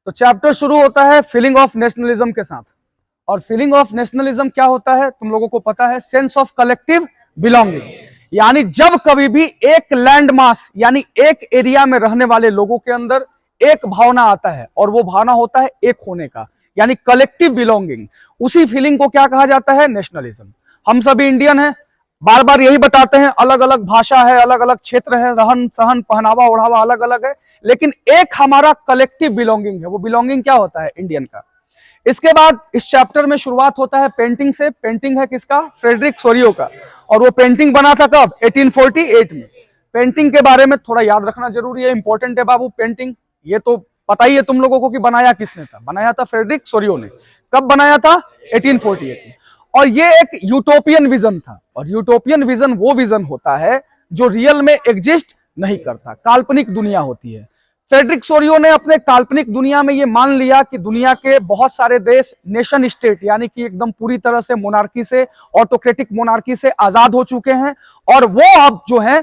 तो चैप्टर शुरू होता है फीलिंग ऑफ नेशनलिज्म के साथ। और फीलिंग ऑफ नेशनलिज्म क्या होता है तुम लोगों को पता है, सेंस ऑफ कलेक्टिव बिलोंगिंग। यानी जब कभी भी एक लैंड मास यानी एक एरिया में रहने वाले लोगों के अंदर एक भावना आता है और वो भावना होता है एक होने का, यानी कलेक्टिव बिलोंगिंग, उसी फीलिंग को क्या कहा जाता है? नेशनलिज्म। हम सभी इंडियन हैं, बार बार यही बताते हैं, अलग अलग भाषा है, अलग अलग क्षेत्र है, रहन सहन पहनावा ओढ़ावा अलग अलग है, लेकिन एक हमारा कलेक्टिव बिलोंगिंग है। वो बिलोंगिंग क्या होता है? इंडियन का। इसके बाद इस चैप्टर में शुरुआत होता है पेंटिंग से। पेंटिंग है किसका? फ्रेडरिक सोरियो का। और वो पेंटिंग बना था कब? 1848 में। पेंटिंग के बारे में थोड़ा याद रखना जरूरी है, इंपॉर्टेंट है बाबू। पेंटिंग ये तो पता ही है तुम लोगों को कि बनाया किसने था। बनाया था फ्रेडरिक सोरियो ने। कब बनाया था? 1848 में। और ये एक यूटोपियन विजन था। और यूटोपियन विजन वो विजन होता है जो रियल में एग्जिस्ट नहीं करता, काल्पनिक दुनिया होती है। फ्रेडरिक सोरियो ने अपने काल्पनिक दुनिया में ये मान लिया कि दुनिया के बहुत सारे देश नेशन स्टेट यानी कि एकदम पूरी तरह से मोनार्की से, ऑटोक्रेटिक मोनार्की से आजाद हो चुके हैं और वो अब जो है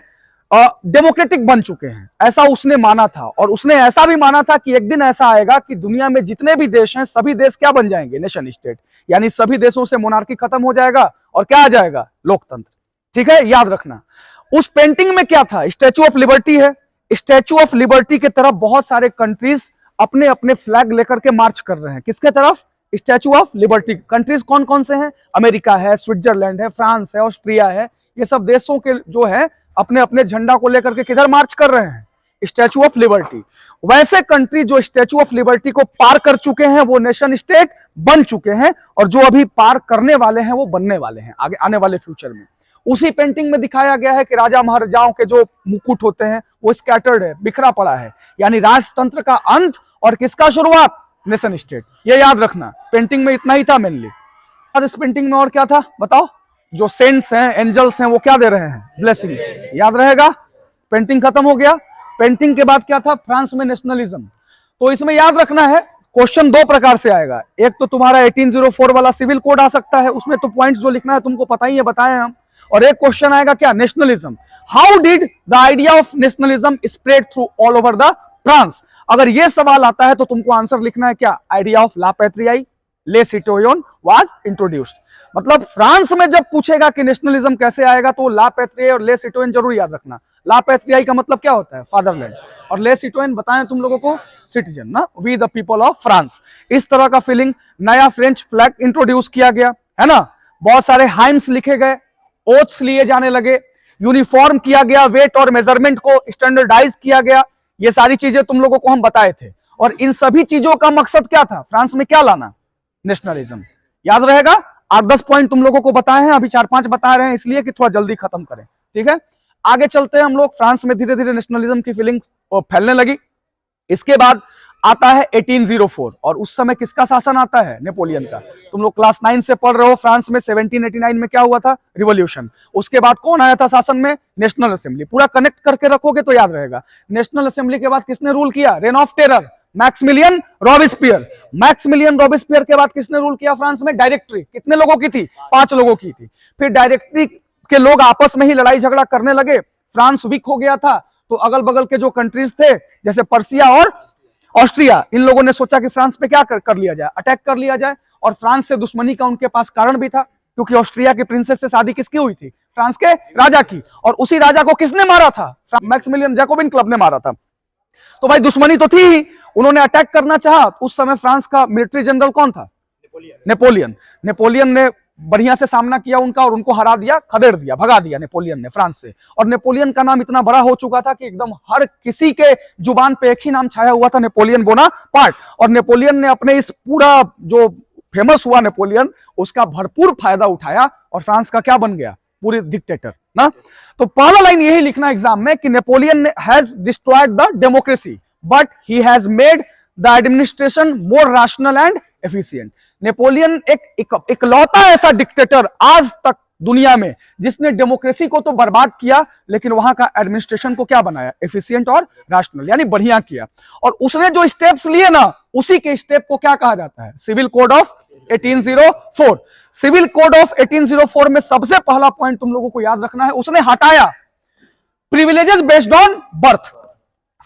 डेमोक्रेटिक बन चुके हैं, ऐसा उसने माना था। और उसने ऐसा भी माना था कि एक दिन ऐसा आएगा कि दुनिया में जितने भी देश हैं सभी देश क्या बन जाएंगे? Nation state. यानी सभी देशों से मोनार्की खत्म हो जाएगा और क्या आ जाएगा? लोकतंत्र। ठीक है, याद रखना। उस पेंटिंग में क्या था? स्टैचू ऑफ लिबर्टी है। स्टैचू ऑफ लिबर्टी की तरफ बहुत सारे कंट्रीज अपने अपने फ्लैग लेकर के मार्च कर रहे हैं। किसके तरफ? Statue of liberty. कंट्रीज कौन कौन से हैं? अमेरिका है, स्विट्जरलैंड है, फ्रांस है, ऑस्ट्रिया है। ये सब देशों के जो है अपने अपने झंडा को लेकर के किधर मार्च कर रहे हैं? Statue of liberty. वैसे कंट्री जो स्टैचू ऑफ लिबर्टी को पार कर चुके हैं वो नेशन स्टेट बन चुके हैं, और जो अभी पार करने वाले हैं वो बनने वाले हैं आगे आने वाले फ्यूचर में। उसी पेंटिंग में दिखाया गया है कि राजा महाराजाओं के जो मुकुट होते हैं वो स्कैटर्ड है, बिखरा पड़ा है, यानी राजतंत्र का अंत और किसका शुरुआत? Nation state. ये याद रखना। पेंटिंग में इतना ही था मेनली। और इस पेंटिंग में और क्या था बताओ? जो सेंट्स हैं, एंजल्स हैं, वो क्या दे रहे हैं? ब्लेसिंग। याद रहेगा। पेंटिंग खत्म हो गया। पेंटिंग के बाद क्या था? फ्रांस में नेशनलिज्म। तो इसमें याद रखना है, क्वेश्चन दो प्रकार से आएगा। एक तो तुम्हारा 1804 वाला सिविल कोड आ सकता है, उसमें तो पॉइंट्स जो लिखना है तुमको पता ही है, बताए हम। और एक क्वेश्चन आएगा क्या? Nationalism. How did the idea of nationalism spread through all over the France? अगर यह सवाल आता है तो तुमको आंसर लिखना है क्या? आइडिया ऑफ ला पैट्रियाई ले सिटोयन वाज इंट्रोड्यूस्ड। मतलब फ्रांस में जब पूछेगा कि नेशनलिज्म कैसे आएगा तो ला पैट्रियाई और ले सिटोयन जरूर याद रखना। ला पैट्रियाई का मतलब क्या होता है? फादरलैंड। और ले सिटोयन बताएं तुम लोगों को? सिटीजन ना, we the people of France. इस तरह का फीलिंग। नया फ्रेंच फ्लैग इंट्रोड्यूस किया गया है ना। बहुत सारे हाइम्स लिखे गए, ओथ्स लिए जाने लगे, यूनिफॉर्म किया गया, वेट और मेजरमेंट को स्टैंडर्डाइज किया गया। ये सारी चीजें तुम लोगों को हम बताए थे। और इन सभी चीजों का मकसद क्या था? फ्रांस में क्या लाना? नेशनलिज्म। याद रहेगा। 8-10 पॉइंट तुम लोगों को बताए हैं, अभी 4-5 बता रहे हैं इसलिए कि थोड़ा जल्दी खत्म करें। ठीक है, आगे चलते हैं हम लोग। फ्रांस में धीरे धीरे नेशनलिज्म की फीलिंग फैलने लगी। इसके बाद आता है 1804 और उस समय किसका शासन आता है? नेपोलियन का। तुम लोग क्लास 9 से पढ़ रहे हो। फ्रांस में 1789 में क्या हुआ था? रिवॉल्यूशन। उसके बाद कौन आया था शासन में? National assembly. पूरा कनेक्ट करके रखोगे तो याद रहेगा। नेशनल असेंबली के बाद किसने रूल किया? Rain of terror, Maximilian Robespierre. Maximilian Robespierre के बाद किसने रूल किया फ्रांस में? डायरेक्टरी। कितने लोगों की थी? 5 लोगों की थी। फिर डायरेक्टरी के लोग आपस में ही लड़ाई झगड़ा करने लगे, फ्रांस वीक हो गया था। तो अगल बगल के जो कंट्रीज थे जैसे पर्सिया और ऑस्ट्रिया, इन लोगों ने सोचा कि फ्रांस पे क्या कर लिया जाए? अटैक कर लिया जाए। और फ्रांस से दुश्मनी का उनके पास कारण भी था, क्योंकि ऑस्ट्रिया की प्रिंसेस से शादी किसकी हुई थी? फ्रांस के राजा की। और उसी राजा को किसने मारा था? मैक्सिमिलियन जैकोबिन क्लब ने मारा था। तो भाई दुश्मनी तो थी ही, उन्होंने अटैक करना चाहा। उस समय फ्रांस का मिलिट्री जनरल कौन था? नेपोलियन। नेपोलियन ने बढ़िया से सामना किया उनका और उनको हरा दिया, खदेड़ दिया, भगा दिया नेपोलियन ने फ्रांस से। और नेपोलियन का नाम इतना बड़ा हो चुका था कि एकदम हर किसी के जुबान पे एक ही नाम छाया हुआ था, नेपोलियन बोनापार्ट। और नेपोलियन ने अपने इस पूरा जो फेमस हुआ नेपोलियन, उसका भरपूर फायदा उठाया और फ्रांस का क्या बन गया? पूरे डिक्टेटर ना। तो पहला लाइन यही लिखना एग्जाम में कि Napoleon has destroyed the democracy but he has made the administration more rational and efficient. Napoleon एक इकलौता ऐसा डिक्टेटर आज तक दुनिया में जिसने डेमोक्रेसी को तो बर्बाद किया, लेकिन वहां का एडमिनिस्ट्रेशन को क्या बनाया? एफिशिएंट और रैशनल, यानी बढ़िया किया। और उसने जो स्टेप्स लिए ना, उसी के स्टेप को क्या कहा जाता है? Civil code of 1804। Civil code of 1804 में सबसे पहला पॉइंट तुम लोगों को याद रखना है, उसने हटाया privileges based on birth.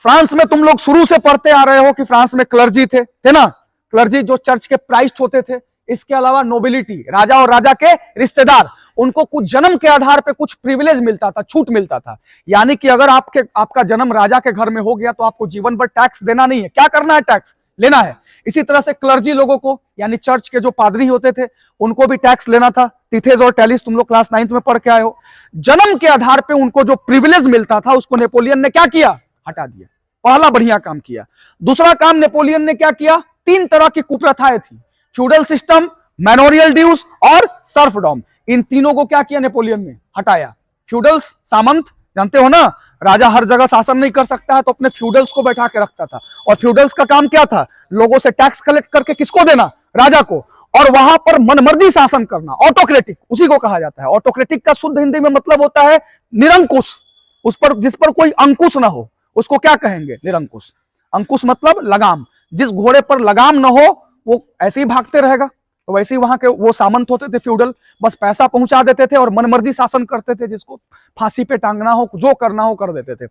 France में तुम लोग शुरू से पढ़ते आ रहे हो कि फ्रांस में क्लर्जी थे ना, क्लर्जी जो चर्च के प्राइस्ट होते थे। इसके अलावा नोबिलिटी, राजा और राजा के रिश्तेदार, उनको कुछ जन्म के आधार पे कुछ प्रिविलेज मिलता था, छूट मिलता था। यानी कि अगर आपका जन्म राजा के घर में हो गया तो आपको जीवन भर टैक्स देना नहीं है। क्या करना है? टैक्स लेना है। इसी तरह से क्लर्जी लोगों को, यानी चर्च के जो पादरी होते थे, उनको भी टैक्स लेना था। टिथेज और टैलिस तुम लोग क्लास 9th में पढ़ के आए हो। जन्म के आधार पे उनको जो प्रिविलेज मिलता था उसको नेपोलियन ने क्या किया? हटा दिया। पहला बढ़िया काम किया। दूसरा काम नेपोलियन ने क्या किया? 3 तरह की कुप्रथाएं थी, फ्यूडल सिस्टम, मैनोरियल ड्यूज और सर्फडॉम। इन तीनों को क्या किया नेपोलियन ने? हटाया। फ्यूडल्स, सामंत, जानते हो ना, राजा हर जगह शासन नहीं कर सकता है तो अपने फ्यूडल्स को बैठा के रखता था। और फ्यूडल्स का काम क्या था? लोगों से टैक्स कलेक्ट करके किसको देना? राजा को। और वहां पर मनमर्जी शासन करना, ऑटोक्रेटिक, उसी को कहा जाता है। ऑटोक्रेटिक का शुद्ध हिंदी में मतलब होता है निरंकुश, उस पर जिस पर कोई अंकुश ना हो, उसको क्या कहेंगे? निरंकुश। अंकुश मतलब लगाम। जिस घोड़े पर लगाम ना हो वो ऐसे ही भागते रहेगा। तो वैसे ही वहां के वो सामंत होते थे फ्यूडल, बस पैसा पहुंचा देते थे और मनमर्जी शासन करते थे। जिसको फांसी पे टांगना हो, जो करना हो कर देते थे।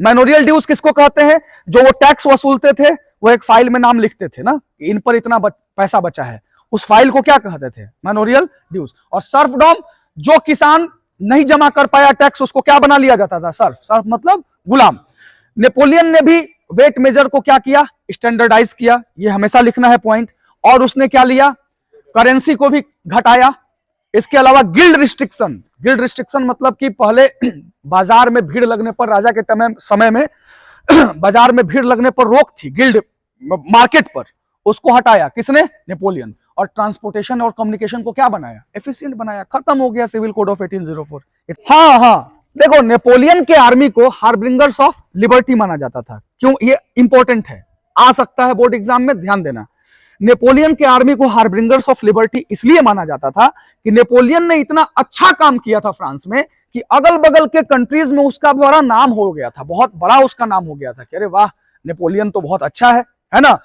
मैनोरियल ड्यूज किसको कहते हैं? जो वो टैक्स वसूलते थे, वो एक फाइल में नाम लिखते थे ना, इन पर इतना पैसा बचा है, उस फाइल को क्या कहते थे? मैनोरियल ड्यूज। और सर्फडॉम, जो किसान नहीं जमा कर पाया टैक्स, उसको क्या बना लिया जाता था? सर्फ। सर्फ मतलब गुलाम। नेपोलियन ने भी वेट मेजर को क्या किया? स्टैंडर्डाइज किया। ये हमेशा लिखना है पॉइंट। और उसने क्या लिया? करेंसी को भी घटाया। इसके अलावा गिल्ड रिस्ट्रिक्शन, गिल्ड रिस्ट्रिक्शन मतलब कि पहले बाजार में भीड़ लगने पर, राजा के समय में बाजार में भीड़ लगने पर रोक थी गिल्ड मार्केट पर, उसको हटाया। किसने? नेपोलियन। और ट्रांसपोर्टेशन और कम्युनिकेशन को क्या बनाया? एफिशिएंट बनाया। खत्म हो गया सिविल कोड ऑफ 1804। हाँ, देखो, नेपोलियन के आर्मी को हार्बिंगर्स ऑफ लिबर्टी माना जाता था। क्यों? ये इंपॉर्टेंट है, आ सकता है बोर्ड एग्जाम में, ध्यान देना। नेपोलियन के आर्मी को हार्बिंगर्स ऑफ लिबर्टी इसलिए माना जाता था कि नेपोलियन ने इतना अच्छा काम किया था फ्रांस में कि अगल बगल के कंट्रीज में उसका बड़ा नाम हो गया था, बहुत बड़ा उसका नाम हो गया था कि अरे वाह, नेपोलियन तो बहुत अच्छा है ना।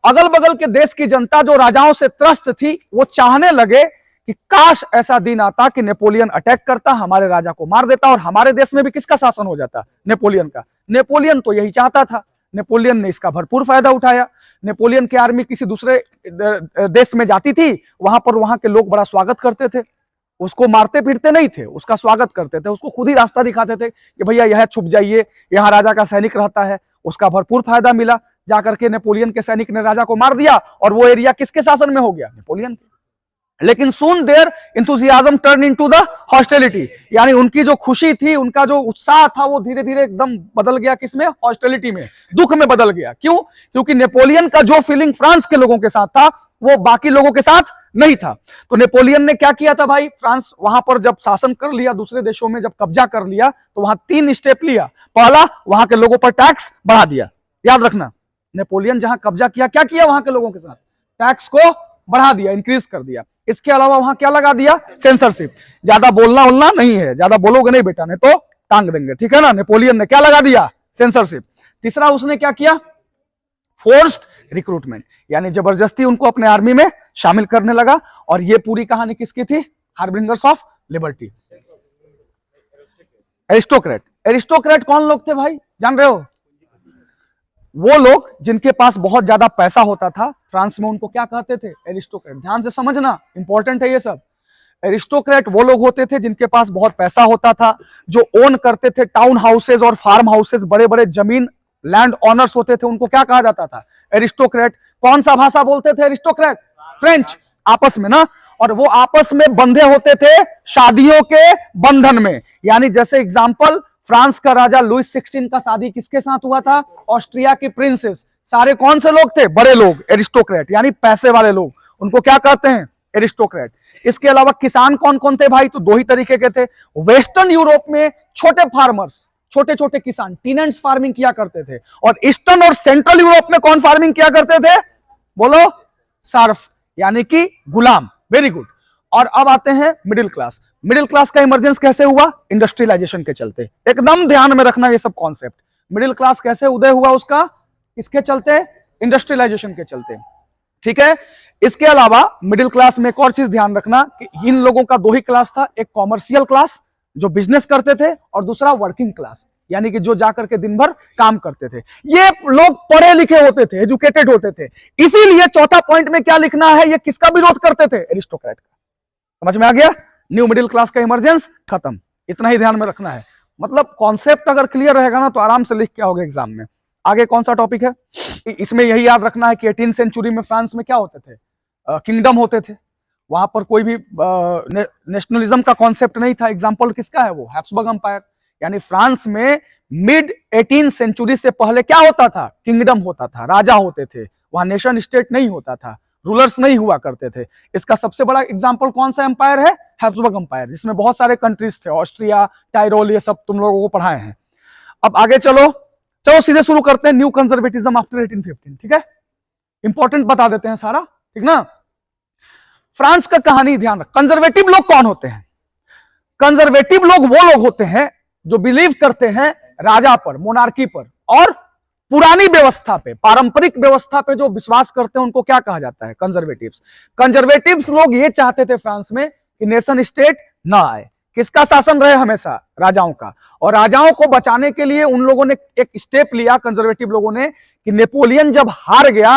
अगल बगल के देश की जनता जो राजाओं से त्रस्त थी, वो चाहने लगे कि काश ऐसा दिन आता कि नेपोलियन अटैक करता, हमारे राजा को मार देता और हमारे देश में भी किसका शासन हो जाता? नेपोलियन का। नेपोलियन तो यही चाहता था। नेपोलियन ने इसका भरपूर फायदा उठाया। नेपोलियन की आर्मी किसी दूसरे देश में जाती थी, वहां पर वहां के लोग बड़ा स्वागत करते थे, उसको मारते पीटते नहीं थे, उसका स्वागत करते थे, उसको खुद ही रास्ता दिखाते थे कि भैया यह छुप जाइए, यहाँ राजा का सैनिक रहता है। उसका भरपूर फायदा मिला। जाकर के नेपोलियन के सैनिक ने राजा को मार दिया और वो एरिया किसके शासन में हो गया? नेपोलियन के। लेकिन soon there enthusiasm turn into the hostility, यानी उनकी जो खुशी थी, उनका जो उत्साह था, वो धीरे धीरे एकदम बदल गया किसमें? हॉस्टिलिटी में, दुख में बदल गया। क्यों? क्योंकि नेपोलियन का जो फीलिंग फ्रांस के लोगों के साथ था, वो बाकी लोगों के साथ नहीं था। तो नेपोलियन ने क्या किया था भाई? फ्रांस वहां पर जब शासन कर लिया, दूसरे देशों में जब कब्जा कर लिया, तो वहां 3 स्टेप लिया। पहला, वहां के लोगों पर टैक्स बढ़ा दिया। याद रखना, नेपोलियन जहां कब्जा किया, क्या किया? वहां के लोगों के साथ टैक्स को बढ़ा दिया, इंक्रीज कर दिया। इसके अलावा वहां क्या लगा दिया? सेंसरशिप। ज्यादा बोलना उलना नहीं है, ज्यादा बोलोगे नहीं बेटा, नहीं तो टांग देंगे, ठीक है ना। नेपोलियन ने क्या लगा दिया? सेंसरशिप। तीसरा उसने क्या किया? फोर्स्ड रिक्रूटमेंट, यानी जबरदस्ती उनको अपने आर्मी में शामिल करने लगा। और ये पूरी कहानी किसकी थी? हार्बिंगर्स ऑफ लिबर्टी। एरिस्टोक्रेट। एरिस्टोक्रेट कौन लोग थे भाई? जान रहे हो? वो लोग जिनके पास बहुत ज्यादा पैसा होता था, फ्रांस में उनको क्या कहते थे? एरिस्टोक्रेट। ध्यान से समझना, इंपॉर्टेंट है ये सब। एरिस्टोक्रेट वो लोग होते थे जिनके पास बहुत पैसा होता था, जो ओन करते थे टाउन हाउसेज और फार्म हाउसेज, बड़े बड़े जमीन, लैंड ऑनर्स होते थे, उनको क्या कहा जाता था? एरिस्टोक्रेट। कौन सा भाषा बोलते थे एरिस्टोक्रेट? फ्रेंच, आपस में ना। और वो आपस में बंधे होते थे शादियों के बंधन में। यानी जैसे एग्जाम्पल, फ्रांस का राजा लुइस 16 का शादी किसके साथ हुआ था? ऑस्ट्रिया की प्रिंसेस। सारे कौन से लोग थे? बड़े लोग, एरिस्टोक्रेट, यानी पैसे वाले लोग, उनको क्या कहते हैं? एरिस्टोक्रेट। इसके अलावा किसान कौन कौन थे भाई? तो 2 ही तरीके के थे। वेस्टर्न यूरोप में छोटे फार्मर्स, छोटे छोटे किसान, टीनेंट्स फार्मिंग किया करते थे। और ईस्टर्न और सेंट्रल यूरोप में कौन फार्मिंग किया करते थे? बोलो, सर्फ, यानी कि गुलाम। Very good. और अब आते हैं मिडिल क्लास। मिडिल क्लास का इमर्जेंस कैसे हुआ? इंडस्ट्रियलाइजेशन के चलते। एकदम ध्यान में रखना ये सब कॉन्सेप्ट। मिडिल क्लास कैसे उदय हुआ उसका? इसके चलते, इंडस्ट्रियलाइजेशन के चलते, ठीक है। इसके अलावा मिडिल क्लास में एक और चीज ध्यान रखना कि इन लोगों का 2 ही क्लास था, एक कॉमर्शियल क्लास जो बिजनेस करते थे, और दूसरा वर्किंग क्लास, यानी कि जो जाकर के दिन भर काम करते थे। ये लोग पढ़े लिखे होते थे, एजुकेटेड होते थे। इसीलिए चौथा पॉइंट में क्या लिखना है, ये किसका विरोध करते थे, एरिस्टोक्रेट का। समझ में आ गया, न्यू मिडिल क्लास का इमरजेंस खत्म, इतना ही ध्यान में रखना है। मतलब कॉन्सेप्ट अगर क्लियर रहेगा ना तो आराम से लिख के आओगे एग्जाम में। आगे कौन सा टॉपिक है, इसमें यही याद रखना है कि 18th सेंचुरी में फ्रांस में क्या होते थे, किंगडम होते थे। वहां पर कोई भी नेशनलिज्म का कॉन्सेप्ट नहीं था। एग्जांपल किसका है, वो हैब्सबर्ग एम्पायर। यानी फ्रांस में मिड 18th सेंचुरी से पहले क्या होता था, किंगडम होता था, राजा होते थे। वहां नेशन स्टेट नहीं होता था, रूलर्स नहीं हुआ करते थे। इसका सबसे बड़ा एग्जांपल कौन सा एम्पायर है, हैब्सबर्ग एम्पायर, जिसमें बहुत सारे कंट्रीज थे, ऑस्ट्रिया, टायरोल, ये सब तुम लोगों को पढ़ाए हैं। अब आगे चलो सीधे शुरू करते हैं, न्यू कंजर्वेटिज्म आफ्टर 1815। ठीक है, इंपॉर्टेंट बता देते हैं सारा, ठीक ना। फ्रांस का कहानी ध्यान रख। कंजर्वेटिव लोग कौन होते हैं, कंजर्वेटिव लोग वो लोग होते हैं जो बिलीव करते हैं राजा पर, मोनार्की पर, और पुरानी व्यवस्था पे, पारंपरिक व्यवस्था पे जो विश्वास करते हैं उनको क्या कहा जाता है, कंजर्वेटिव्स। कंजर्वेटिव्स लोग ये चाहते थे फ्रांस में कि नेशन स्टेट ना आए, किसका शासन रहे, हमेशा राजाओं का। और राजाओं को बचाने के लिए उन लोगों ने एक स्टेप लिया, कंजर्वेटिव लोगों ने, कि नेपोलियन जब हार गया,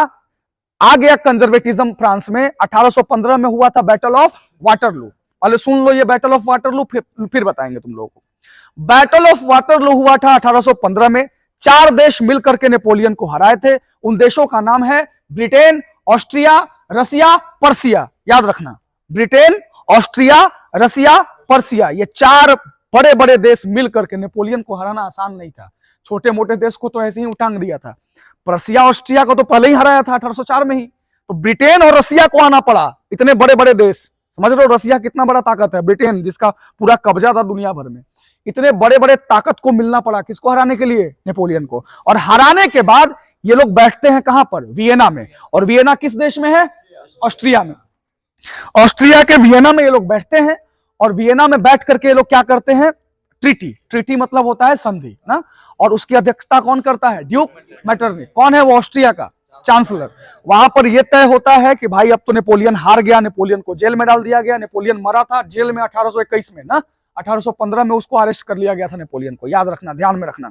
आ गया कंजर्वेटिज्म फ्रांस में, 1815 में हुआ था बैटल ऑफ वाटरलू। पहले सुन लो ये बैटल ऑफ वाटरलू, फिर बताएंगे तुम लोगों को। बैटल ऑफ वाटरलू हुआ था 1815 में। 4 देश मिलकर के नेपोलियन को हराए थे। उन देशों का नाम है ब्रिटेन, ऑस्ट्रिया, रसिया, पर्सिया। याद रखना, ब्रिटेन, ऑस्ट्रिया, रसिया, पर्सिया, ये 4 बड़े बड़े देश मिलकर के, नेपोलियन को हराना आसान नहीं था। छोटे मोटे देश को तो ऐसे ही उटांग दिया था। पर्सिया, ऑस्ट्रिया को तो पहले ही हराया था 1804 में ही। तो ब्रिटेन और रसिया को आना पड़ा, इतने बड़े बड़े देश। समझ लो रसिया कितना बड़ा ताकत है, ब्रिटेन जिसका पूरा कब्जा था दुनिया भर में, इतने बड़े बड़े ताकत को मिलना पड़ा किसको हराने के लिए, नेपोलियन को। और हराने के बाद ये लोग बैठते हैं कहां पर, वियना में। और वियना किस देश में है, ऑस्ट्रिया में। ऑस्ट्रिया के वियना में ये लोग बैठते हैं, और वियना में बैठ करके ये लोग क्या करते हैं, ट्रीटी मतलब होता है संधि ना। और उसकी अध्यक्षता कौन करता है, ड्यूक मैटरनिक। कौन है वो, ऑस्ट्रिया का चांसलर। वहां पर यह तय होता है कि भाई अब तो नेपोलियन हार गया, नेपोलियन को जेल में डाल दिया गया। नेपोलियन मरा था जेल में 1821 में ना, 1815 में उसको अरेस्ट कर लिया गया था नेपोलियन को। याद रखना, ध्यान में रखना।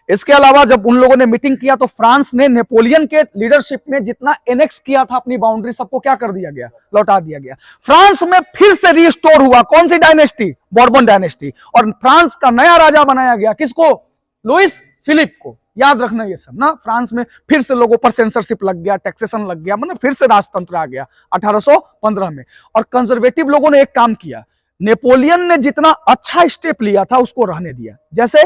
इसके अलावा जब उन लोगों ने मीटिंग किया तो फ्रांस ने नेपोलियन के लीडरशिप में जितना एनेक्स किया था अपनी बाउंड्री, सबको क्या कर दिया गया, लौटा दिया गया। फ्रांस में फिर से रिस्टोर हुआ कौन सी डायनेस्टी, बॉर्बन डायनेस्टी। और फ्रांस का नया राजा बनाया गया किसको, लुइस फिलिप को। याद रखना ये सब ना। फ्रांस में फिर से लोगों पर सेंसरशिप लग गया, टैक्सेशन लग गया, मतलब फिर से राजतंत्र आ गया 1815 में। और कंजर्वेटिव लोगों ने एक काम किया, नेपोलियन ने जितना अच्छा स्टेप लिया था उसको रहने दिया। जैसे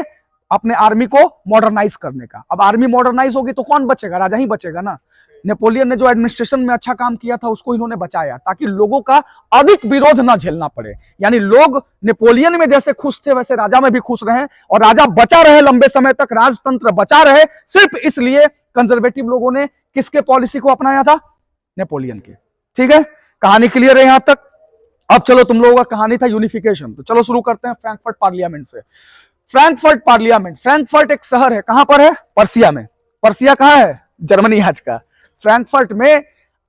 अपने आर्मी को मॉडर्नाइज करने का। अब आर्मी मॉडर्नाइज होगी तो कौन बचेगा, राजा ही बचेगा ना। नेपोलियन ने जो एडमिनिस्ट्रेशन में अच्छा काम किया था उसको इन्होंने बचाया, ताकि लोगों का अधिक विरोध ना झेलना पड़े। यानी लोग नेपोलियन में जैसे खुश थे वैसे राजा में भी खुश रहे, और राजा बचा रहे लंबे समय तक, राजतंत्र बचा रहे। सिर्फ इसलिए कंजर्वेटिव लोगों ने किसके पॉलिसी को अपनाया था, नेपोलियन के। ठीक है, कहानी क्लियर है यहां तक। अब चलो, तुम लोगों का कहानी था यूनिफिकेशन, तो चलो शुरू करते हैं फ्रैंकफर्ट पार्लियामेंट से। फ्रैंकफर्ट पार्लियामेंट, फ्रैंकफर्ट एक शहर है, कहां पर है, पर्सिया में। पर्सिया कहां है, जर्मनी आज का। फ्रैंकफर्ट में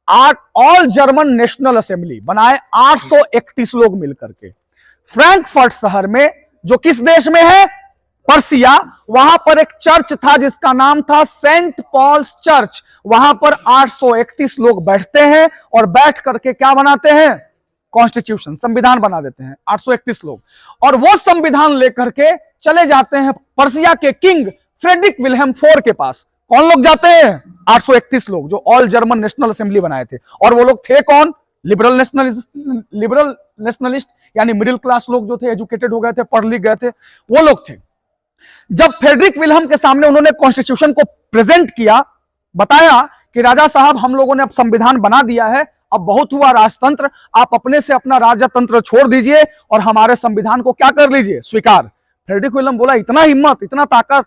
ऑल जर्मन नेशनल असेंबली बनाए 831 लोग मिलकर के। फ्रैंकफर्ट शहर में, जो किस देश में है, पर्सिया, वहां पर एक चर्च था जिसका नाम था सेंट पॉल्स चर्च। वहां पर 831 लोग बैठते हैं और बैठ करके क्या बनाते हैं, कॉन्स्टिट्यूशन, संविधान बना देते हैं 831 लोग। और वो संविधान लेकर के चले जाते हैं पर्सिया के किंग फ्रेडरिक विल्हेम IV के पास। कौन लोग जाते हैं, 831 लोग, जो ऑल जर्मन नेशनल असेंबली बनाए थे। और वो लोग थे कौन, लिबरल नेशनलिस्ट, यानी मिडिल क्लास लोग जो थे, एजुकेटेड हो गए थे, पढ़ लिख गए थे, वो लोग थे। जब फ्रेडरिक विल्हेम के सामने उन्होंने कॉन्स्टिट्यूशन को प्रेजेंट किया, बताया कि राजा साहब हम लोगों ने अब संविधान बना दिया है, अब बहुत हुआ राजतंत्र, आप अपने से अपना राजतंत्र छोड़ दीजिए और हमारे संविधान को क्या कर लीजिए, स्वीकार। फ्रेडरिक विल्हेम बोला, इतना हिम्मत, इतना ताकत,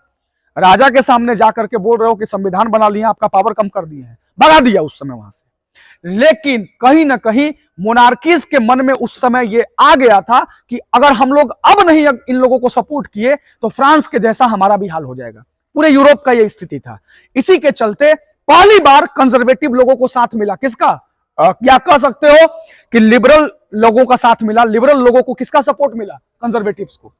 राजा के सामने जाकर के बोल रहे हो कि संविधान बना लिया, आपका पावर कम कर दिए हैं, भगा दिया उस समय वहां से। लेकिन कहीं ना कहीं मोनार्कीज के मन में उस समय ये आ गया था कि अगर हम लोग अब नहीं इन लोगों को सपोर्ट किए तो फ्रांस के जैसा हमारा भी हाल हो जाएगा। पूरे यूरोप का ये स्थिति था। इसी के चलते पहली बार कंजर्वेटिव लोगों को साथ मिला, किसका, क्या कह सकते हो कि लिबरल लोगों का साथ मिला। लिबरल लोगों को किसका सपोर्ट मिला, कंजर्वेटिव्स को।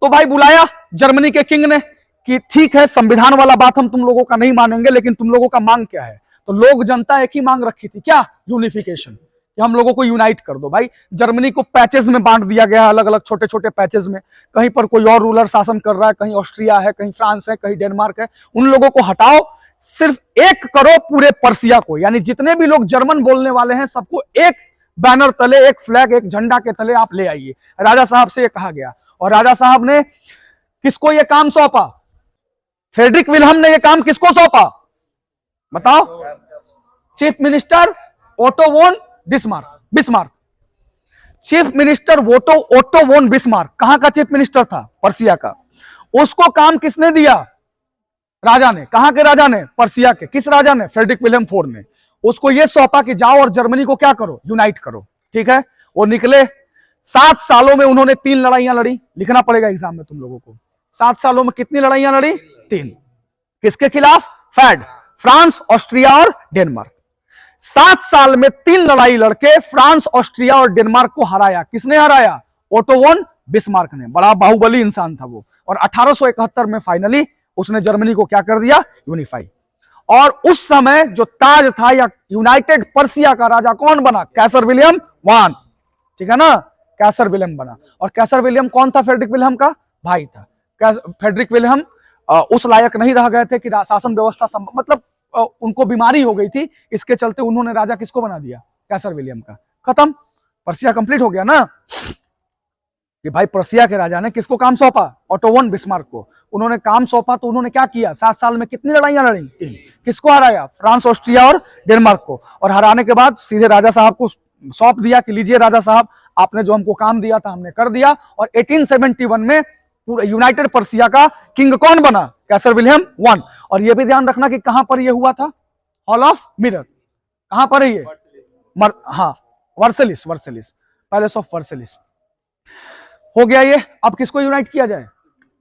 तो भाई बुलाया जर्मनी के किंग ने कि ठीक है, संविधान वाला बात हम तुम लोगों का नहीं मानेंगे, लेकिन तुम लोगों का मांग क्या है? तो लोग जनता एक ही मांग रखी थी, क्या? यूनिफिकेशन, कि हम लोगों को यूनाइट कर दो। भाई जर्मनी को पैचेज में बांट दिया गया, अलग अलग छोटे छोटे पैचेज में। कहीं पर कोई और रूलर शासन कर रहा है, कहीं ऑस्ट्रिया है, कहीं फ्रांस है, कहीं डेनमार्क है। उन लोगों को हटाओ, सिर्फ एक करो पूरे पर्सिया को, यानी जितने भी लोग जर्मन बोलने वाले हैं सबको एक बैनर तले, एक फ्लैग, एक झंडा के तले आप ले आइए। राजा साहब से ये कहा गया, और राजा साहब ने किसको ये काम सौंपा? फ्रेडरिक विल्हम ने ये काम किसको सौंपा? बताओ। चीफ मिनिस्टर ओटो वोन बिस्मार्क। चीफ मिनिस्टर ओटो वोन बिस्मार्क कहां का चीफ मिनिस्टर था? पर्सिया का। उसको काम किसने दिया? राजा ने। कहां के राजा ने? पर्सिया के। किस राजा ने? फ्रेडरिक विलियम फोर ने। उसको यह सौंपा कि जाओ और जर्मनी को क्या करो? यूनाइट करो। ठीक है, वो निकले। 7 सालों में उन्होंने 3 लड़ाइयां लड़ी। लिखना पड़ेगा एग्जाम में तुम लोगों को। 7 सालों में कितनी लड़ाइयां लड़ी? 3। किसके खिलाफ? फैड, फ्रांस, ऑस्ट्रिया और डेनमार्क। 7 साल में 3 लड़ाई लड़के फ्रांस, ऑस्ट्रिया और डेनमार्क को हराया। किसने हराया? ओटो वोन बिस्मार्क ने। बड़ा बाहुबली इंसान था वो। और 1871 में फाइनली उसने जर्मनी को क्या कर दिया? यूनिफाई। और उस समय जो ताज था या यूनाइटेड पर्सिया का राजा कौन बना? कैसर विलियम वन। ठीक है ना, कैसर विलियम बना। और कैसर विलियम कौन था? फ्रेडरिक विलियम का भाई था। फ्रेडरिक विलियम उस लायक नहीं रह गए थे कि शासन व्यवस्था मतलब उनको बीमारी हो गई थी, इसके चलते उन्होंने राजा किसको बना दिया? कैसर विलियम का। खत्म, पर्सिया कंप्लीट हो गया ना। कि भाई पर्सिया के राजा ने किसको काम सौंपा? ओटो वोन बिस्मार्क को। उन्होंने काम सौंपा तो उन्होंने क्या किया? 7 साल में कितनी लड़ाइयां लड़ी? 3। किसको हराया? फ्रांस, ऑस्ट्रिया और डेनमार्क को। और हराने के बाद सीधे राजा साहब को सौंप दिया कि लीजिए राजा साहब, आपने जो हमको काम दिया था हमने कर दिया। और 1871 में पूरा यूनाइटेड पर्सिया का किंग कौन बना? कैसर विलियम वन। और यह भी ध्यान रखना कि कहां पर यह हुआ था? Hall of mirror. कहां पर है ये? हाँ, वर्सेलिस, पैलेस ऑफ वर्सेलिस। हो गया ये। अब किसको यूनाइट किया जाए?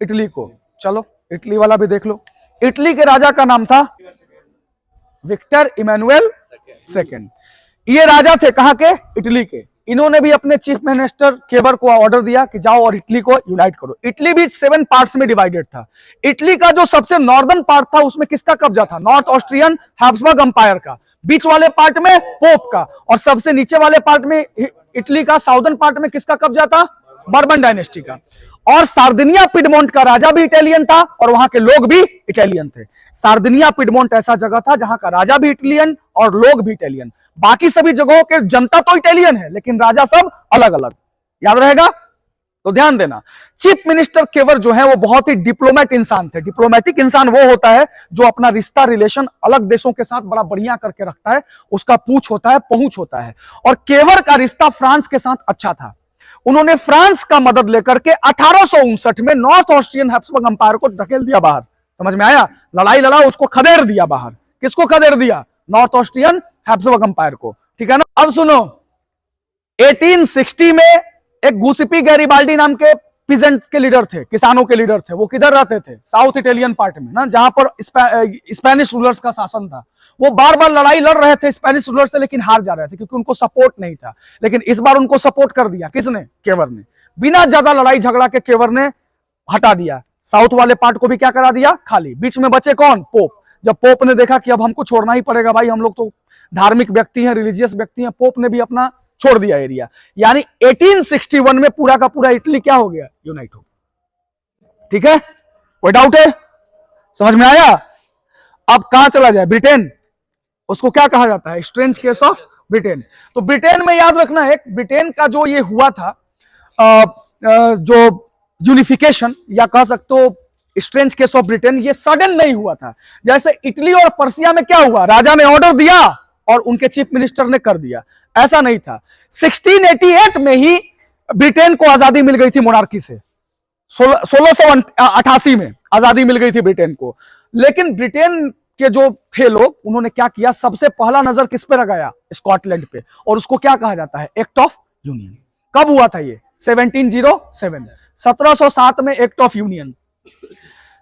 इटली को। चलो इटली वाला भी देख लो। इटली के राजा का नाम था विक्टर इमैनुअल सेकंड। ये राजा थे कहां के? इटली के। इन्होंने भी अपने चीफ मिनिस्टर केवर को ऑर्डर दिया कि जाओ और इटली को यूनाइट करो। इटली भी 7 पार्ट्स में डिवाइडेड था। इटली का जो सबसे नॉर्दर्न पार्ट था उसमें किसका कब्जा था? नॉर्थ ऑस्ट्रियन हैब्सबर्ग अंपायर का। बीच वाले पार्ट में पोप का। और सबसे नीचे वाले पार्ट में इटली का साउदर्न पार्ट में किसका कब्जा था? बर्बन डायनेस्टी का। और सार्दिनिया पिडमोंट का राजा भी इटालियन था और वहां के लोग भी इटालियन थे। सार्दिनिया पिडमोंट ऐसा जगह था जहां का राजा भी इटालियन और लोग भी इटालियन। बाकी सभी जगहों के जनता तो इटालियन है लेकिन राजा सब अलग अलग। याद रहेगा तो ध्यान देना। चीफ मिनिस्टर केवर जो है वो बहुत ही डिप्लोमेट इंसान थे। डिप्लोमेटिक इंसान वो होता है जो अपना रिश्ता रिलेशन अलग देशों के साथ बड़ा बढ़िया करके रखता है, उसका पूछ होता है, पहुंच होता है। और केवर का रिश्ता फ्रांस के साथ अच्छा था। उन्होंने फ्रांस का मदद लेकर के 1859 में नॉर्थ ऑस्ट्रियन हैब्सबर्ग अंपायर को धकेल दिया बाहर। समझ में आया? लड़ाई लड़ा, उसको खदेड़ दिया बाहर। किसको खदेड़ दिया? नॉर्थ ऑस्ट्रियन हैब्सबर्ग अंपायर को। ठीक है ना। अब सुनो, 1860 में एक गुसिपी गैरिबाल्डी नाम के पीजेंट के लीडर थे, किसानों के लीडर थे। वो किधर रहते थे? साउथ इटालियन पार्ट में ना, जहां पर स्पेनिश रूलर्स का शासन था। वो बार बार लड़ाई लड़ रहे थे स्पेनिश रूलर से, लेकिन हार जा रहे थे क्योंकि उनको सपोर्ट नहीं था। लेकिन इस बार उनको सपोर्ट कर दिया। किसने? केवर ने। बिना ज्यादा लड़ाई झगड़ा के केवर ने हटा दिया। साउथ वाले पार्ट को भी क्या करा दिया? खाली। बीच में बचे कौन? पोप। जब पोप ने देखा कि अब हमको छोड़ना ही पड़ेगा भाई, हम लोग तो धार्मिक व्यक्ति हैं, रिलीजियस व्यक्ति हैं, पोप ने भी अपना छोड़ दिया एरिया। यानी 1861 में पूरा का पूरा इटली क्या हो गया? यूनाइट हो गया। ठीक है, कोई डाउट है? समझ में आया? अब कहां चला जाए? ब्रिटेन। उसको क्या कहा जाता है? Strange case of Britain. तो ब्रिटेन में याद रखना है, ब्रिटेन का जो ये हुआ था जो यूनिफिकेशन या कह सकते हो स्ट्रेंज केस ऑफ ब्रिटेन, ये सडन नहीं हुआ था। जैसे इटली और पर्सिया में क्या हुआ? राजा ने ऑर्डर दिया और उनके चीफ मिनिस्टर ने कर दिया, ऐसा नहीं था। 1688 में ही ब्रिटेन को आजादी मिल गई थी मोनार्की से। 1688 में आजादी मिल गई थी ब्रिटेन को। लेकिन ब्रिटेन के जो थे लोग, उन्होंने क्या किया? सबसे पहला नजर किस पे लगाया? स्कॉटलैंड पे। और उसको क्या कहा जाता है? Act of union. कब हुआ था ये? 1707। 1707 में एक्ट ऑफ यूनियन।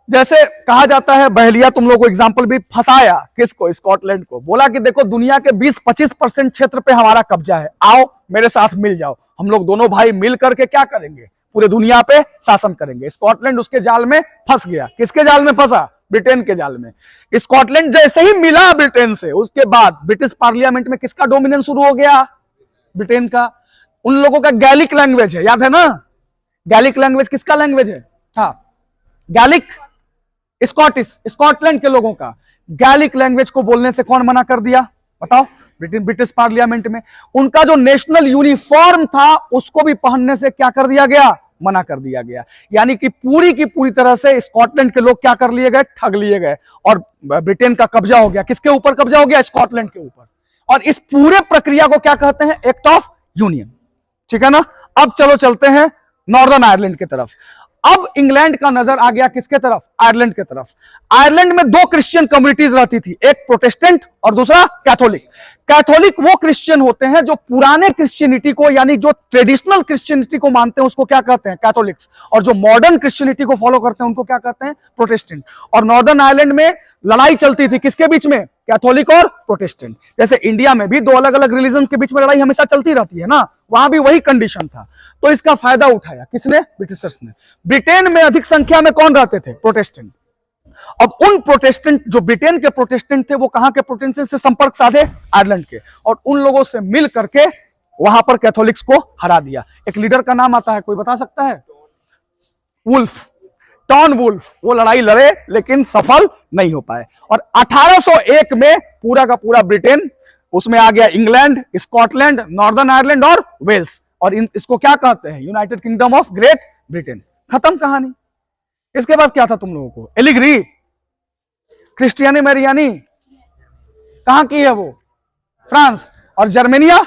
जैसे कहा जाता है, बहलिया तुम लोग को एग्जांपल भी फंसाया। किसको? स्कॉटलैंड को। बोला कि देखो दुनिया के 20-25% क्षेत्र पे हमारा कब्जा है, आओ मेरे साथ मिल जाओ, हम लोग दोनों भाई मिल करके क्या करेंगे? पूरे दुनिया पे शासन करेंगे। स्कॉटलैंड उसके जाल में फंस गया। किसके जाल में फंसा? ब्रिटेन के जाल में। स्कॉटलैंड जैसे ही मिला ब्रिटेन से, उसके बाद ब्रिटिश पार्लियामेंट में किसका डोमिनेंस शुरू हो गया? ब्रिटेन का। उन लोगों का गैलिक लैंग्वेज है, याद है ना? गैलिक लैंग्वेज किसका लैंग्वेज है? हाँ, गैलिक स्कॉटिश, स्कॉटलैंड के लोगों का। गैलिक लैंग्वेज को बोलने से कौन मना कर दिया? बताओ। ब्रिटिश पार्लियामेंट में। उनका जो नेशनल यूनिफॉर्म था उसको भी पहनने से क्या कर दिया गया? मना कर दिया गया। यानी कि पूरी की पूरी तरह से स्कॉटलैंड के लोग क्या कर लिए गए? ठग लिए गए। और ब्रिटेन का कब्जा हो गया। किसके ऊपर कब्जा हो गया? स्कॉटलैंड के ऊपर। और इस पूरे प्रक्रिया को क्या कहते हैं? Act of union. ठीक है ना? अब चलो चलते हैं नॉर्दर्न आयरलैंड की तरफ। अब इंग्लैंड का नजर आ गया किसके तरफ? आयरलैंड की तरफ। आयरलैंड में दो क्रिश्चियन कम्युनिटीज रहती थी, एक प्रोटेस्टेंट और दूसरा कैथोलिक। कैथोलिक वो क्रिश्चियन होते हैं जो पुराने क्रिश्चियनिटी को, यानी जो ट्रेडिशनल क्रिश्चियनिटी को मानते हैं, उसको क्या कहते हैं? कैथोलिक्स। और जो मॉडर्न क्रिश्चियनिटी को फॉलो करते हैं उनको क्या कहते हैं? प्रोटेस्टेंट। और नॉर्दर्न आयरलैंड में लड़ाई चलती थी किसके बीच में? कैथोलिक और प्रोटेस्टेंट। जैसे इंडिया में भी दो अलग अलग रिलीजन के बीच में लड़ाई हमेशा चलती रहती है ना, वहां भी वही कंडीशन था। तो इसका फायदा उठाया किसने? ब्रिटिशर्स ने। ब्रिटेन में अधिक संख्या में कौन रहते थे? प्रोटेस्टेंट। अब उन प्रोटेस्टेंट, जो ब्रिटेन के प्रोटेस्टेंट थे, वो कहां के प्रोटेस्टेंट से संपर्क साधे? आयरलैंड के। और उन लोगों से मिल करके वहां पर कैथोलिक्स को हरा दिया। एक लीडर का नाम आता है, कोई बता सकता है? Wolfe, Tone Wolfe. वो लड़ाई लड़े लेकिन सफल नहीं हो पाए। और 1801 में पूरा का पूरा ब्रिटेन, उसमें आ गया इंग्लैंड, स्कॉटलैंड, नॉर्दर्न आयरलैंड और वेल्स। और इसको क्या कहते हैं? United kingdom of great Britain. खत्म कहानी। इसके बाद क्या था तुम लोगों को? एलिग्री, क्रिस्टियानी मैरियानी कहां की है वो? फ्रांस। और जर्मेनिया,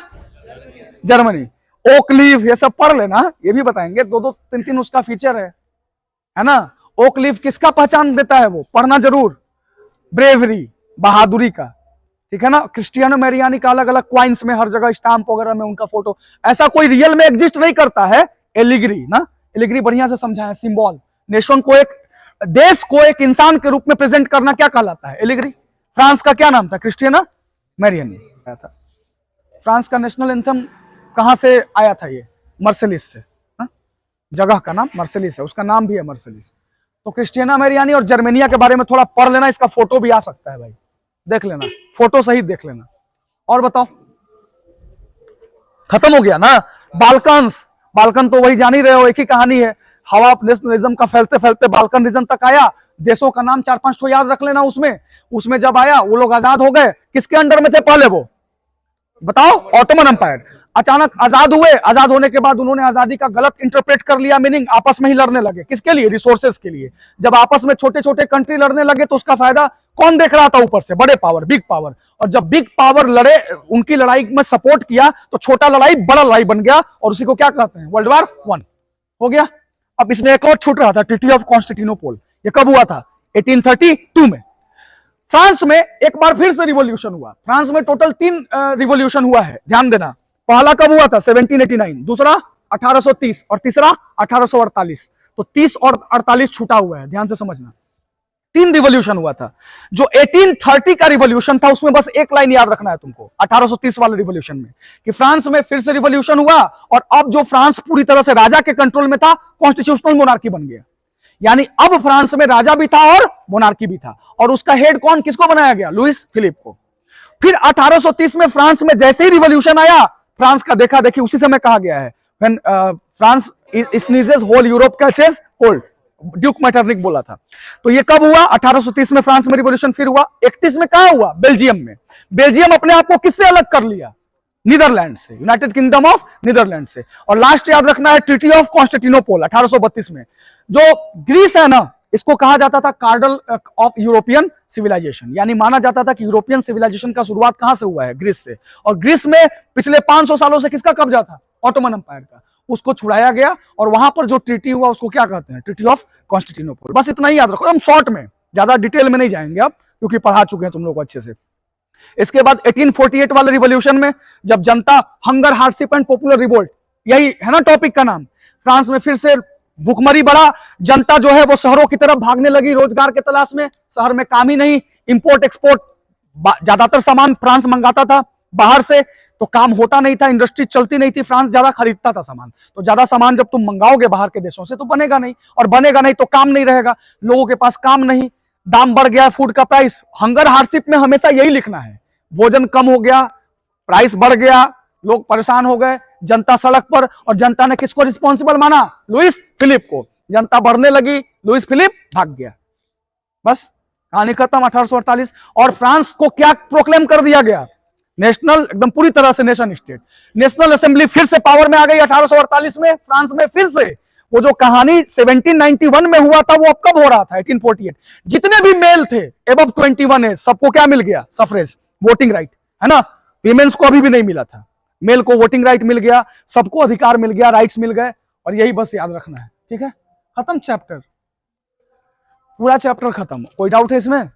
जर्मनी। ओकलीफ, ये सब पढ़ लेना, ये भी बताएंगे। दो दो तीन तीन उसका फीचर है ना? ओकलीफ किसका पहचान देता है? वो पढ़ना जरूर। ब्रेवरी, बहादुरी का। ठीक है ना? क्रिस्टियानो मैरियानी का अलग अलग क्वाइंस में, हर जगह स्टाम्प वगैरह में उनका फोटो, ऐसा कोई रियल में एग्जिस्ट नहीं करता है। एलिग्री ना, एलिग्री बढ़िया से समझाया। सिंबल, नेशन को, एक देश को एक इंसान के रूप में प्रेजेंट करना क्या कहलाता है? एलिग्री। फ्रांस का क्या नाम था? क्रिस्टियानो मैरियानी आया था। फ्रांस का नेशनल एंथम कहां से आया था? ये मर्सेलिस से। जगह का नाम मर्सेलिस है, उसका नाम भी है मर्सेलिस। तो क्रिस्टियानो मैरियानी और जर्मेनिया के बारे में थोड़ा पढ़ लेना। इसका फोटो भी आ सकता है भाई, देख लेना, फोटो सही देख लेना। और बताओ, खत्म हो गया ना? बाल्कन्स, बाल्कन तो वही जान ही रहे हो, एक ही कहानी है। हवा नेशनलिज्म का फैलते फैलते बाल्कन रीजन तक आया। देशों का नाम 4-5 तो याद रख लेना। उसमें जब आया, वो लोग आजाद हो गए। किसके अंडर में थे पहले वो? बताओ। Ottoman Empire. अचानक आजाद हुए। आजाद होने के बाद उन्होंने आजादी का गलत इंटरप्रेट कर लिया, मीनिंग आपस में ही लड़ने लगे। किसके लिए? रिसोर्सेज के लिए। जब आपस में छोटे छोटे कंट्री लड़ने लगे तो उसका फायदा कौन देख रहा था? ऊपर से बड़े पावर, बिग पावर। और जब बिग पावर लड़े, उनकी लड़ाई में सपोर्ट किया, तो छोटा लड़ाई बड़ा लड़ाई बन गया। और उसी को क्या कहते हैं? वर्ल्ड वॉर 1 हो गया। अब इसमें एक और छूट रहा था, ट्रीटी ऑफ कॉन्स्टेंटिनोपल। ये कब हुआ था? 1832 में। फ्रांस में एक बार फिर से रिवॉल्यूशन हुआ। फ्रांस में टोटल 3 रिवॉल्यूशन हुआ है, ध्यान देना। पहला कब हुआ था? 1789, दूसरा 1830 और तीसरा 1848। तो 30 और 48 छूटा हुआ है, ध्यान से समझना। 3 रिवॉल्यूशन हुआ था। जो 1830 का रिवॉल्यूशन था, उसमें बस एक लाइन याद रखना है तुमको, 1830 वाले रिवॉल्यूशन में, कि फ्रांस में फिर से रिवॉल्यूशन हुआ। और अब जो फ्रांस पूरी तरह से राजा के कंट्रोल में था, कॉन्स्टिट्यूशनल मोनार्की बन गया। यानी अब फ्रांस में राजा भी था और मोनार्की भी था। और उसका हेड कौन, किसको बनाया गया? लुइस फिलिप को। फिर 1830 में फ्रांस में जैसे ही रिवॉल्यूशन आया, फ्रांस का देखा देखी उसी समय कहा गया है, when France sneezes whole Europe catches cold, Duke Metternich बोला था। तो ये कब हुआ? 1830 में फ्रांस में रिवॉल्यूशन फिर हुआ। 31 में कहां हुआ? बेल्जियम में। बेल्जियम अपने आप को किससे अलग कर लिया? नीदरलैंड से, यूनाइटेड किंगडम ऑफ नीदरलैंड से। और लास्ट याद रखना है, ट्रीटी ऑफ कॉन्स्टेंटिनोपल 1832 में। जो ग्रीस है ना, इसको कहा जाता था कार्डल ऑफ यूरोपियन सिविलाइजेशन। यानी माना जाता था कि यूरोपियन सिविलाइजेशन का शुरुआत कहां से हुआ है? ग्रीस से। और ग्रीस में पिछले 500 सालों से किसका कब्जा था? ऑटोमन एम्पायर का। उसको छुड़ाया गया और वहां पर जो ट्रीटी हुआ उसको क्या कहते हैं? Treaty of Constantinople. बस इतना ही याद रखो, हम शॉर्ट में, ज्यादा डिटेल में नहीं जाएंगे अब, क्योंकि पढ़ा चुके हैं तुम लोग अच्छे से। इसके बाद 1848 वाले रिवॉल्यूशन में, जब जनता, hunger, hardship and popular revolt, यही है ना टॉपिक का नाम। फ्रांस में फिर से भूखमरी बढ़ा, जनता जो है वो शहरों की तरफ भागने लगी रोजगार के तलाश में। शहर में काम ही नहीं, इंपोर्ट एक्सपोर्ट, ज्यादातर सामान फ्रांस मंगाता था बाहर से। तो काम होता नहीं था, इंडस्ट्री चलती नहीं थी, फ्रांस ज्यादा खरीदता था सामान। तो ज्यादा सामान जब तुम मंगाओगे बाहर के देशों से तो बनेगा नहीं, और बनेगा नहीं तो काम नहीं रहेगा, लोगों के पास काम नहीं, दाम बढ़ गया फूड का प्राइस। हंगर हार्डशिप में हमेशा यही लिखना है, भोजन कम हो गया, प्राइस बढ़ गया, लोग परेशान हो गए, जनता सड़क पर, और जनता ने किसको रिस्पॉन्सिबल माना? लुइस फिलिप को। जनता बढ़ने लगी, लुइस फिलिप भाग गया, बस कहानी खत्म। 1848। और फ्रांस को क्या प्रोक्लेम कर दिया गया? नेशनल, एकदम पूरी तरह से नेशन स्टेट। नेशनल असेंबली फिर से पावर में आ गई 1848 में फ्रांस में फिर से। वो जो कहानी 1791 में हुआ था वो अब कब हो रहा था? 1848। जितने भी मेल थे एबव 21 एज, सबको क्या मिल गया? सफरेज, वोटिंग राइट, है ना। वीमेन्स को अभी भी नहीं मिला था, मेल को वोटिंग राइट मिल गया, सबको अधिकार मिल गया, राइट्स मिल गए। और यही बस याद रखना है, ठीक है। खत्म चैप्टर, पूरा चैप्टर खत्म। कोई डाउट है इसमें?